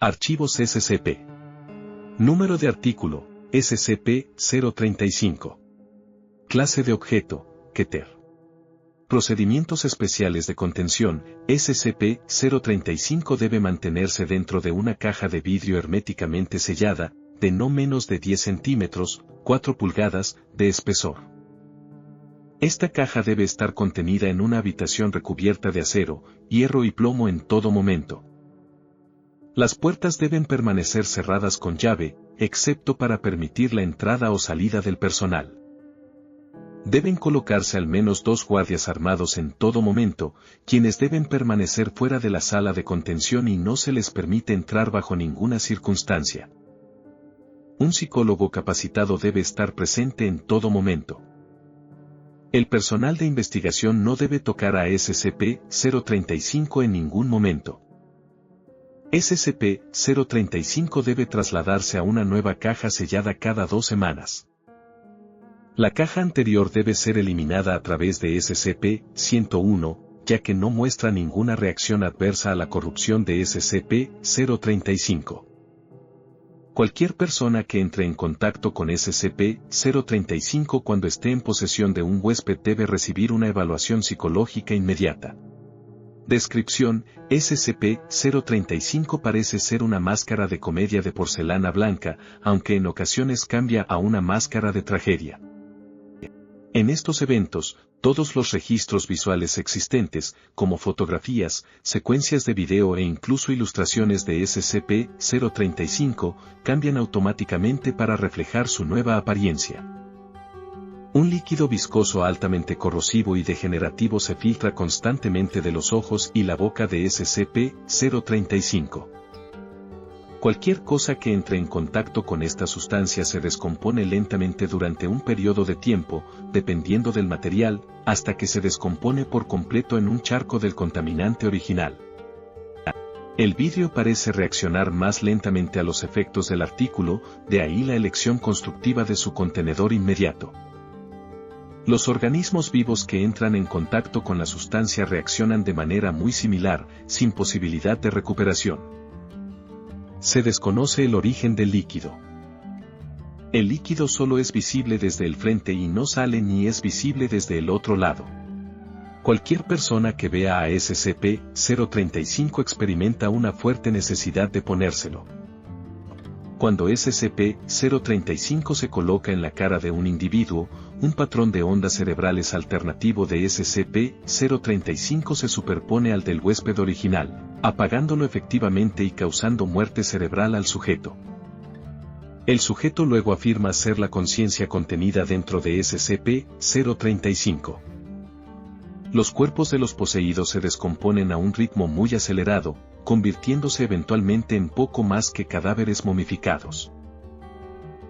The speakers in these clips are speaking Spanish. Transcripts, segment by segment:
Archivos SCP. Número de artículo, SCP-035. Clase de objeto, Keter. Procedimientos especiales de contención, SCP-035 debe mantenerse dentro de una caja de vidrio herméticamente sellada, de no menos de 10 centímetros, 4 pulgadas, de espesor. Esta caja debe estar contenida en una habitación recubierta de acero, hierro y plomo en todo momento. Las puertas deben permanecer cerradas con llave, excepto para permitir la entrada o salida del personal. Deben colocarse al menos 2 guardias armados en todo momento, quienes deben permanecer fuera de la sala de contención y no se les permite entrar bajo ninguna circunstancia. Un psicólogo capacitado debe estar presente en todo momento. El personal de investigación no debe tocar a SCP-035 en ningún momento. SCP-035 debe trasladarse a una nueva caja sellada cada 2 semanas. La caja anterior debe ser eliminada a través de SCP-101, ya que no muestra ninguna reacción adversa a la corrupción de SCP-035. Cualquier persona que entre en contacto con SCP-035 cuando esté en posesión de un huésped debe recibir una evaluación psicológica inmediata. Descripción: SCP-035 parece ser una máscara de comedia de porcelana blanca, aunque en ocasiones cambia a una máscara de tragedia. En estos eventos, todos los registros visuales existentes, como fotografías, secuencias de video e incluso ilustraciones de SCP-035, cambian automáticamente para reflejar su nueva apariencia. Un líquido viscoso altamente corrosivo y degenerativo se filtra constantemente de los ojos y la boca de SCP-035. Cualquier cosa que entre en contacto con esta sustancia se descompone lentamente durante un periodo de tiempo, dependiendo del material, hasta que se descompone por completo en un charco del contaminante original. El vidrio parece reaccionar más lentamente a los efectos del artículo, de ahí la elección constructiva de su contenedor inmediato. Los organismos vivos que entran en contacto con la sustancia reaccionan de manera muy similar, sin posibilidad de recuperación. Se desconoce el origen del líquido. El líquido solo es visible desde el frente y no sale ni es visible desde el otro lado. Cualquier persona que vea a SCP-035 experimenta una fuerte necesidad de ponérselo. Cuando SCP-035 se coloca en la cara de un individuo, un patrón de ondas cerebrales alternativo de SCP-035 se superpone al del huésped original, apagándolo efectivamente y causando muerte cerebral al sujeto. El sujeto luego afirma ser la conciencia contenida dentro de SCP-035. Los cuerpos de los poseídos se descomponen a un ritmo muy acelerado, convirtiéndose eventualmente en poco más que cadáveres momificados.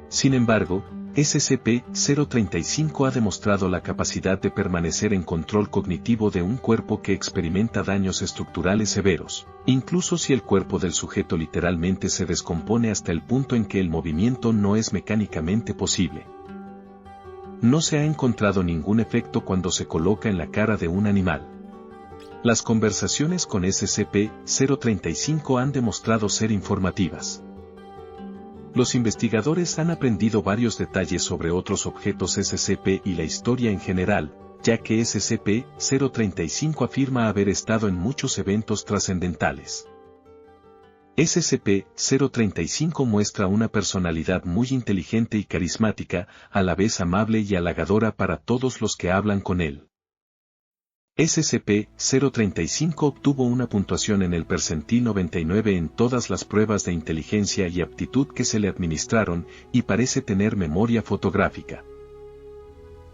Sin embargo, SCP-035 ha demostrado la capacidad de permanecer en control cognitivo de un cuerpo que experimenta daños estructurales severos, incluso si el cuerpo del sujeto literalmente se descompone hasta el punto en que el movimiento no es mecánicamente posible. No se ha encontrado ningún efecto cuando se coloca en la cara de un animal. Las conversaciones con SCP-035 han demostrado ser informativas. Los investigadores han aprendido varios detalles sobre otros objetos SCP y la historia en general, ya que SCP-035 afirma haber estado en muchos eventos trascendentales. SCP-035 muestra una personalidad muy inteligente y carismática, a la vez amable y halagadora para todos los que hablan con él. SCP-035 obtuvo una puntuación en el percentil 99 en todas las pruebas de inteligencia y aptitud que se le administraron, y parece tener memoria fotográfica.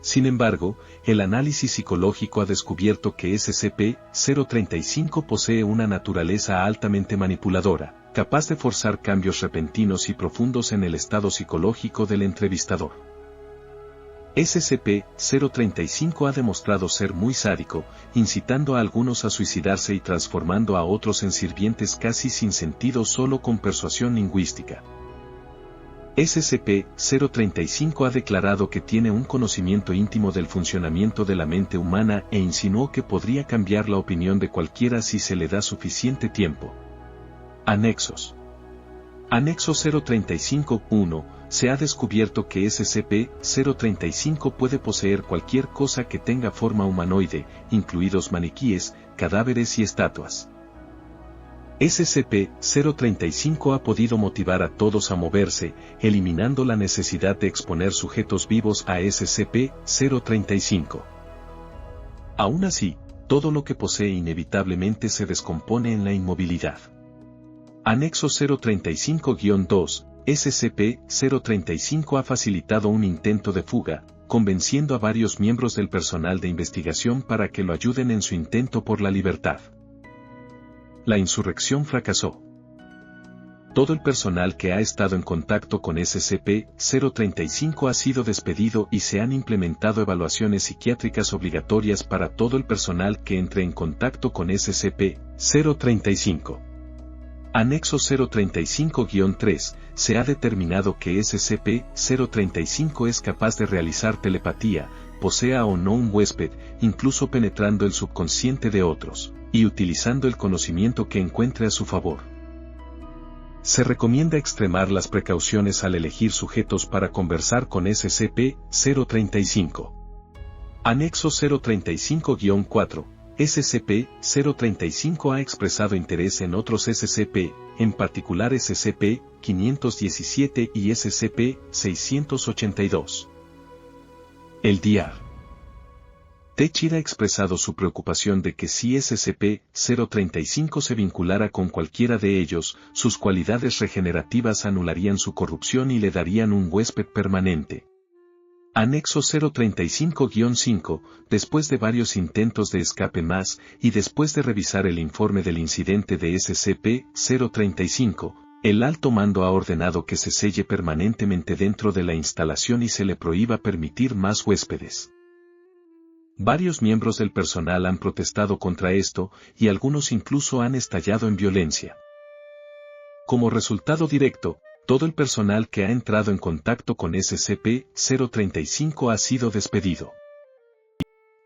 Sin embargo, el análisis psicológico ha descubierto que SCP-035 posee una naturaleza altamente manipuladora, capaz de forzar cambios repentinos y profundos en el estado psicológico del entrevistador. SCP-035 ha demostrado ser muy sádico, incitando a algunos a suicidarse y transformando a otros en sirvientes casi sin sentido solo con persuasión lingüística. SCP-035 ha declarado que tiene un conocimiento íntimo del funcionamiento de la mente humana e insinuó que podría cambiar la opinión de cualquiera si se le da suficiente tiempo. Anexos. Anexo 035-1, se ha descubierto que SCP-035 puede poseer cualquier cosa que tenga forma humanoide, incluidos maniquíes, cadáveres y estatuas. SCP-035 ha podido motivar a todos a moverse, eliminando la necesidad de exponer sujetos vivos a SCP-035. Aún así, todo lo que posee inevitablemente se descompone en la inmovilidad. Anexo 035-2, SCP-035 ha facilitado un intento de fuga, convenciendo a varios miembros del personal de investigación para que lo ayuden en su intento por la libertad. La insurrección fracasó. Todo el personal que ha estado en contacto con SCP-035 ha sido despedido y se han implementado evaluaciones psiquiátricas obligatorias para todo el personal que entre en contacto con SCP-035. Anexo 035-3, se ha determinado que SCP-035 es capaz de realizar telepatía, posea o no un huésped, incluso penetrando el subconsciente de otros, y utilizando el conocimiento que encuentre a su favor. Se recomienda extremar las precauciones al elegir sujetos para conversar con SCP-035. Anexo 035-4. SCP-035 ha expresado interés en otros SCP, en particular SCP-517 y SCP-682. El Dr. Techir ha expresado su preocupación de que si SCP-035 se vinculara con cualquiera de ellos, sus cualidades regenerativas anularían su corrupción y le darían un huésped permanente. Anexo 035-5, después de varios intentos de escape más, y después de revisar el informe del incidente de SCP-035, el alto mando ha ordenado que se selle permanentemente dentro de la instalación y se le prohíba permitir más huéspedes. Varios miembros del personal han protestado contra esto, y algunos incluso han estallado en violencia. Como resultado directo, todo el personal que ha entrado en contacto con SCP-035 ha sido despedido.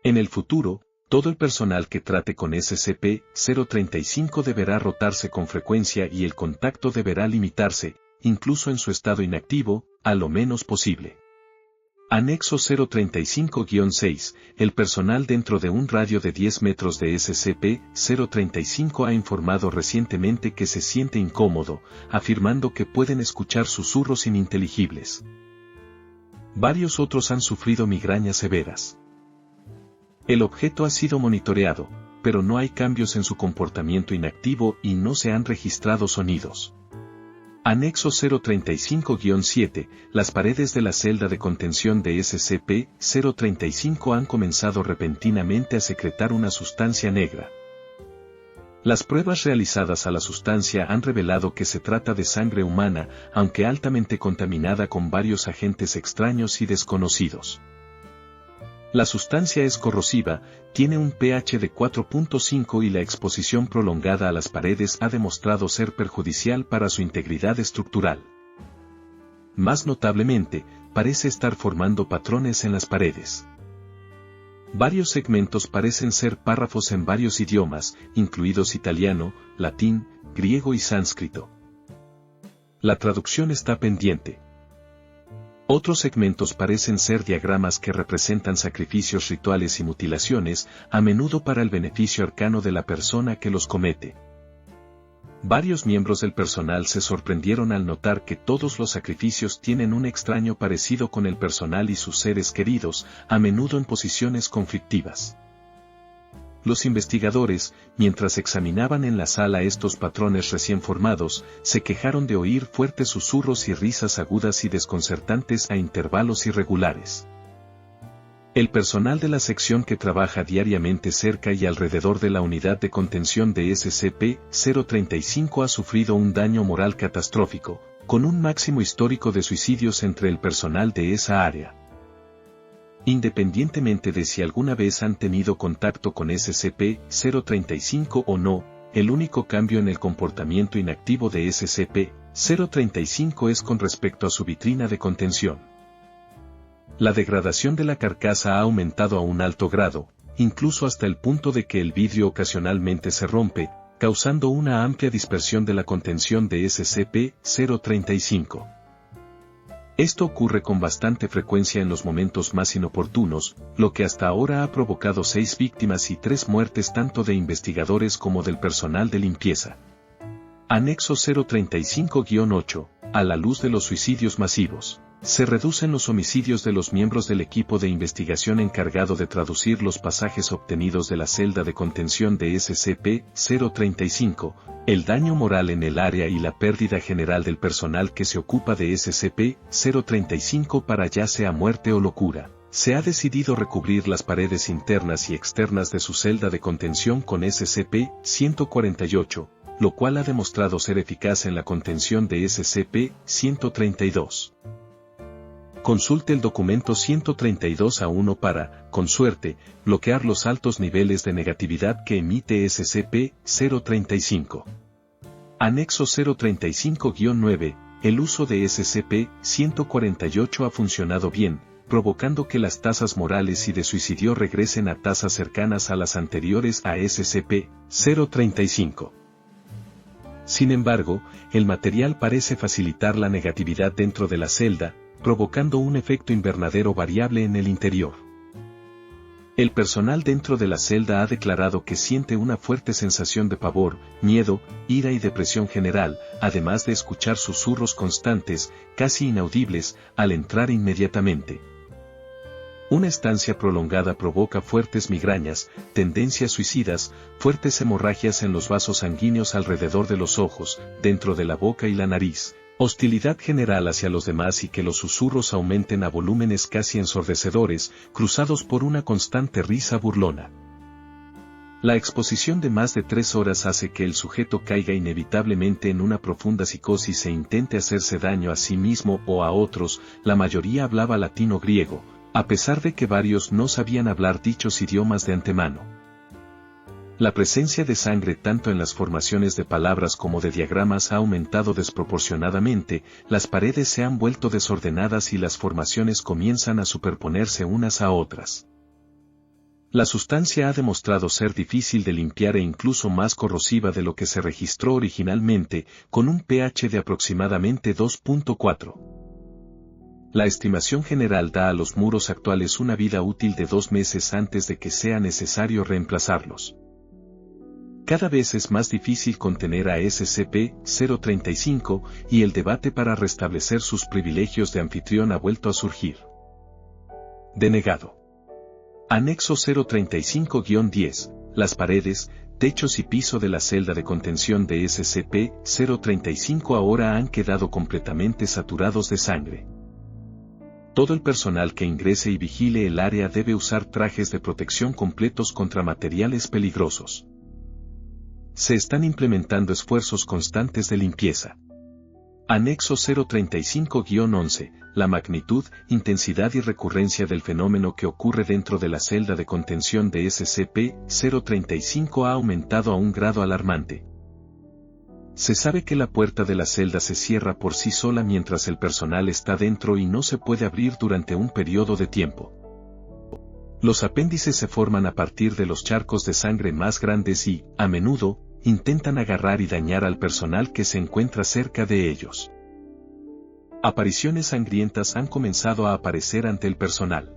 En el futuro, todo el personal que trate con SCP-035 deberá rotarse con frecuencia y el contacto deberá limitarse, incluso en su estado inactivo, a lo menos posible. Anexo 035-6, el personal dentro de un radio de 10 metros de SCP-035 ha informado recientemente que se siente incómodo, afirmando que pueden escuchar susurros ininteligibles. Varios otros han sufrido migrañas severas. El objeto ha sido monitoreado, pero no hay cambios en su comportamiento inactivo y no se han registrado sonidos. Anexo 035-7, las paredes de la celda de contención de SCP-035 han comenzado repentinamente a secretar una sustancia negra. Las pruebas realizadas a la sustancia han revelado que se trata de sangre humana, aunque altamente contaminada con varios agentes extraños y desconocidos. La sustancia es corrosiva, tiene un pH de 4.5 y la exposición prolongada a las paredes ha demostrado ser perjudicial para su integridad estructural. Más notablemente, parece estar formando patrones en las paredes. Varios segmentos parecen ser párrafos en varios idiomas, incluidos italiano, latín, griego y sánscrito. La traducción está pendiente. Otros segmentos parecen ser diagramas que representan sacrificios rituales y mutilaciones, a menudo para el beneficio arcano de la persona que los comete. Varios miembros del personal se sorprendieron al notar que todos los sacrificios tienen un extraño parecido con el personal y sus seres queridos, a menudo en posiciones conflictivas. Los investigadores, mientras examinaban en la sala estos patrones recién formados, se quejaron de oír fuertes susurros y risas agudas y desconcertantes a intervalos irregulares. El personal de la sección que trabaja diariamente cerca y alrededor de la unidad de contención de SCP-035 ha sufrido un daño moral catastrófico, con un máximo histórico de suicidios entre el personal de esa área. Independientemente de si alguna vez han tenido contacto con SCP-035 o no, el único cambio en el comportamiento inactivo de SCP-035 es con respecto a su vitrina de contención. La degradación de la carcasa ha aumentado a un alto grado, incluso hasta el punto de que el vidrio ocasionalmente se rompe, causando una amplia dispersión de la contención de SCP-035. Esto ocurre con bastante frecuencia en los momentos más inoportunos, lo que hasta ahora ha provocado 6 víctimas y 3 muertes tanto de investigadores como del personal de limpieza. Anexo 035-8, a la luz de los suicidios masivos, se reducen los homicidios de los miembros del equipo de investigación encargado de traducir los pasajes obtenidos de la celda de contención de SCP-035, el daño moral en el área y la pérdida general del personal que se ocupa de SCP-035 para ya sea muerte o locura. Se ha decidido recubrir las paredes internas y externas de su celda de contención con SCP-148, lo cual ha demostrado ser eficaz en la contención de SCP-132. Consulte el documento 132-1 para, con suerte, bloquear los altos niveles de negatividad que emite SCP-035. Anexo 035-9, el uso de SCP-148 ha funcionado bien, provocando que las tasas morales y de suicidio regresen a tasas cercanas a las anteriores a SCP-035. Sin embargo, el material parece facilitar la negatividad dentro de la celda, provocando un efecto invernadero variable en el interior. El personal dentro de la celda ha declarado que siente una fuerte sensación de pavor, miedo, ira y depresión general, además de escuchar susurros constantes, casi inaudibles, al entrar inmediatamente. Una estancia prolongada provoca fuertes migrañas, tendencias suicidas, fuertes hemorragias en los vasos sanguíneos alrededor de los ojos, dentro de la boca y la nariz, hostilidad general hacia los demás y que los susurros aumenten a volúmenes casi ensordecedores, cruzados por una constante risa burlona. La exposición de más de 3 horas hace que el sujeto caiga inevitablemente en una profunda psicosis e intente hacerse daño a sí mismo o a otros. La mayoría hablaba latín o griego, a pesar de que varios no sabían hablar dichos idiomas de antemano. La presencia de sangre tanto en las formaciones de palabras como de diagramas ha aumentado desproporcionadamente, las paredes se han vuelto desordenadas y las formaciones comienzan a superponerse unas a otras. La sustancia ha demostrado ser difícil de limpiar e incluso más corrosiva de lo que se registró originalmente, con un pH de aproximadamente 2.4. La estimación general da a los muros actuales una vida útil de 2 meses antes de que sea necesario reemplazarlos. Cada vez es más difícil contener a SCP-035 y el debate para restablecer sus privilegios de anfitrión ha vuelto a surgir. Denegado. Anexo 035-10, las paredes, techos y piso de la celda de contención de SCP-035 ahora han quedado completamente saturados de sangre. Todo el personal que ingrese y vigile el área debe usar trajes de protección completos contra materiales peligrosos. Se están implementando esfuerzos constantes de limpieza. Anexo 035-11, la magnitud, intensidad y recurrencia del fenómeno que ocurre dentro de la celda de contención de SCP-035 ha aumentado a un grado alarmante. Se sabe que la puerta de la celda se cierra por sí sola mientras el personal está dentro y no se puede abrir durante un periodo de tiempo. Los apéndices se forman a partir de los charcos de sangre más grandes y, a menudo, intentan agarrar y dañar al personal que se encuentra cerca de ellos. Apariciones sangrientas han comenzado a aparecer ante el personal.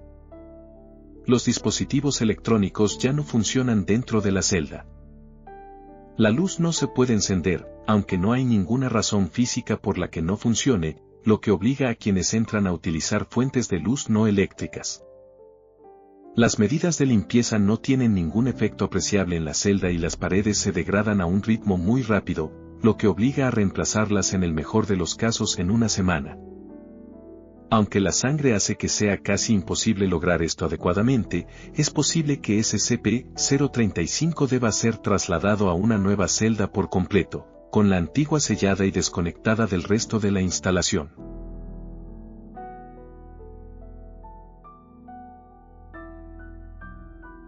Los dispositivos electrónicos ya no funcionan dentro de la celda. La luz no se puede encender, aunque no hay ninguna razón física por la que no funcione, lo que obliga a quienes entran a utilizar fuentes de luz no eléctricas. Las medidas de limpieza no tienen ningún efecto apreciable en la celda y las paredes se degradan a un ritmo muy rápido, lo que obliga a reemplazarlas en el mejor de los casos en una semana. Aunque la sangre hace que sea casi imposible lograr esto adecuadamente, es posible que SCP-035 deba ser trasladado a una nueva celda por completo, con la antigua sellada y desconectada del resto de la instalación.